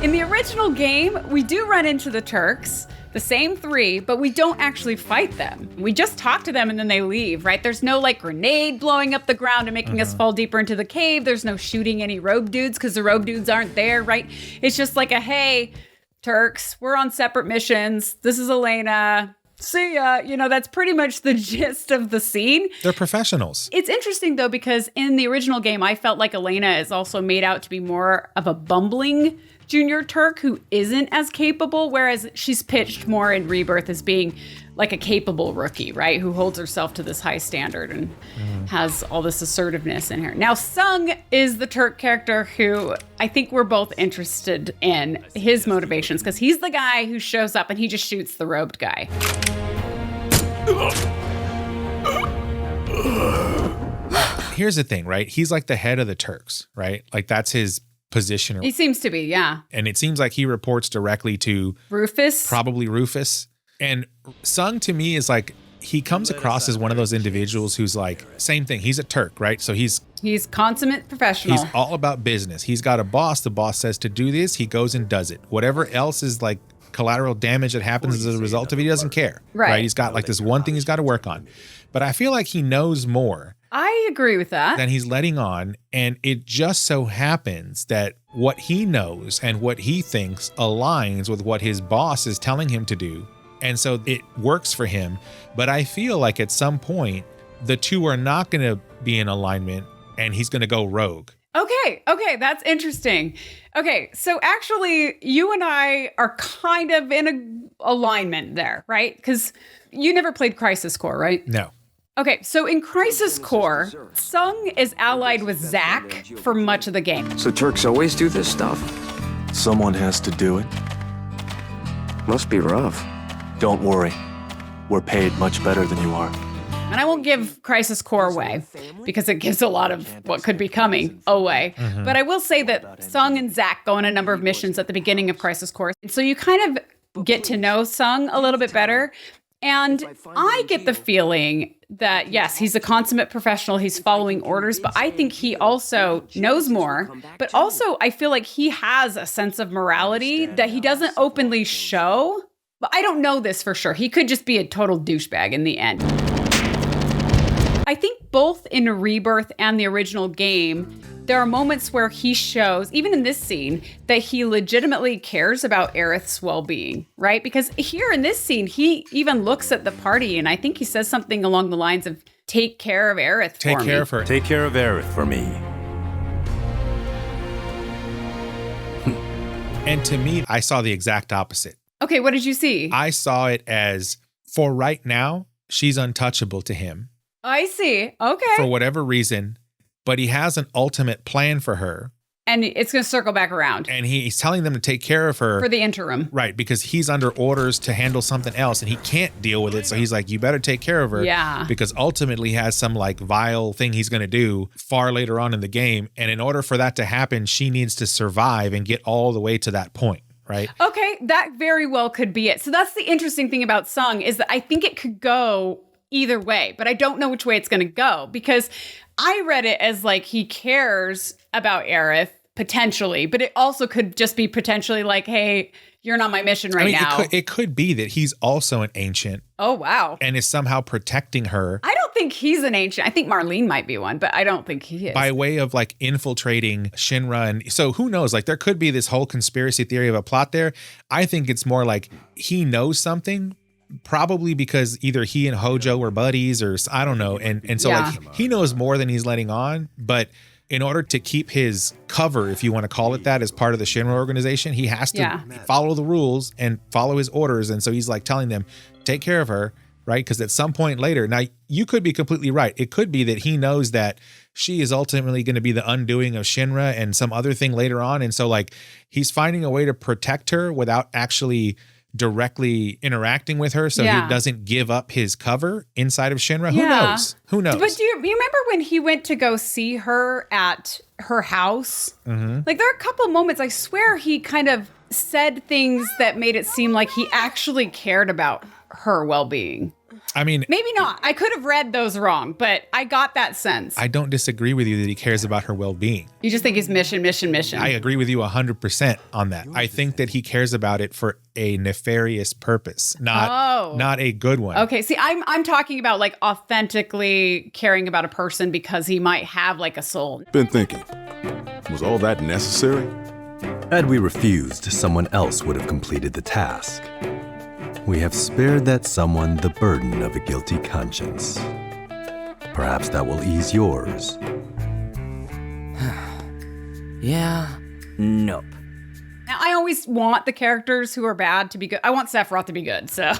In the original game, we do run into the Turks, the same three, but we don't actually fight them. We just talk to them and then they leave, right? There's no like grenade blowing up the ground and making us fall deeper into the cave. There's no shooting any robe dudes because the robe dudes aren't there, right? It's just like a, hey, Turks, we're on separate missions. This is Elena. See ya. You know, that's pretty much the gist of the scene. They're professionals. It's interesting, though, because in the original game, I felt like Elena is also made out to be more of a bumbling junior Turk who isn't as capable, whereas she's pitched more in Rebirth as being like a capable rookie, right? Who holds herself to this high standard and has all this assertiveness in her. Now, Tseng is the Turk character who I think we're both interested in his motivations because he's the guy who shows up and he just shoots the robed guy. Here's the thing, right? He's like the head of the Turks, right? Like that's his position. He seems to be, yeah. And it seems like he reports directly to Rufus. Probably Rufus. And Tseng to me is like, he comes across as one of those individuals who's like, same thing. He's a Turk, right? So he's consummate professional. He's all about business. He's got a boss. The boss says to do this. He goes and does it. Whatever else is like collateral damage that happens as a result of it, he doesn't care. Right. He's got like this one thing he's got to work on. But I feel like he knows more. I agree with that. Than he's letting on. And it just so happens that what he knows and what he thinks aligns with what his boss is telling him to do. And so it works for him. But I feel like at some point, the two are not going to be in alignment and he's going to go rogue. Okay, that's interesting. Okay, so actually, you and I are kind of in a alignment there, right? Because you never played Crisis Core, right? No. Okay, so in Crisis Core, Tseng is allied with Zack for much of the game. So Turks always do this stuff? Someone has to do it. Must be rough. Don't worry. We're paid much better than you are. And I won't give Crisis Core away because it gives a lot of what could be coming away. But I will say that Tseng and Zack go on a number of missions at the beginning of Crisis Core. So you kind of get to know Tseng a little bit better. And I get the feeling that, yes, he's a consummate professional. He's following orders, but I think he also knows more. But also, I feel like he has a sense of morality that he doesn't openly show. But I don't know this for sure. He could just be a total douchebag in the end. I think both in Rebirth and the original game, there are moments where he shows, even in this scene, that he legitimately cares about Aerith's well-being, right? Because here in this scene, he even looks at the party and I think he says something along the lines of, take care of Aerith for me. Take care of her. Take care of Aerith for me. And to me, I saw the exact opposite. Okay, what did you see? I saw it as, for right now, she's untouchable to him. I see. Okay. For whatever reason, but he has an ultimate plan for her. And it's going to circle back around. And he's telling them to take care of her. For the interim. Right, because he's under orders to handle something else and he can't deal with it. So he's like, you better take care of her. Yeah. Because ultimately he has some like vile thing he's going to do far later on in the game. And in order for that to happen, she needs to survive and get all the way to that point. Right? Okay, that very well could be it. So that's the interesting thing about Tseng is that I think it could go either way, but I don't know which way it's going to go because I read it as like he cares about Aerith potentially, but it also could just be potentially like, hey, you're not my mission right now. It could be that he's also an ancient. Oh, wow. And is somehow protecting her. I don't think he's an ancient. I think Marlene might be one, but I don't think he is. By way of like infiltrating Shinra. And so who knows? Like there could be this whole conspiracy theory of a plot there. I think it's more like he knows something, probably because either he and Hojo were buddies or I don't know. And so like he knows more than he's letting on, but in order to keep his cover, if you want to call it that, as part of the Shinra organization, he has to follow the rules and follow his orders. And so he's like telling them, take care of her, right? Because at some point later, now you could be completely right. It could be that he knows that she is ultimately going to be the undoing of Shinra and some other thing later on. And so like he's finding a way to protect her without actually directly interacting with her so he doesn't give up his cover inside of Shinra. Who knows? Who knows? But do you remember when he went to go see her at her house? Like there are a couple moments, I swear he kind of said things that made it seem like he actually cared about her well-being. I mean, maybe not. I could have read those wrong, but I got that sense. I don't disagree with you that he cares about her well-being. You just think he's mission. I agree with you 100% on that. I think that he cares about it for a nefarious purpose, not a good one. Okay, see, I'm talking about like authentically caring about a person because he might have like a soul. Been thinking, was all that necessary? Had we refused, someone else would have completed the task. We have spared that someone the burden of a guilty conscience. Perhaps that will ease yours. Yeah, nope. Now, I always want the characters who are bad to be good. I want Sephiroth to be good. So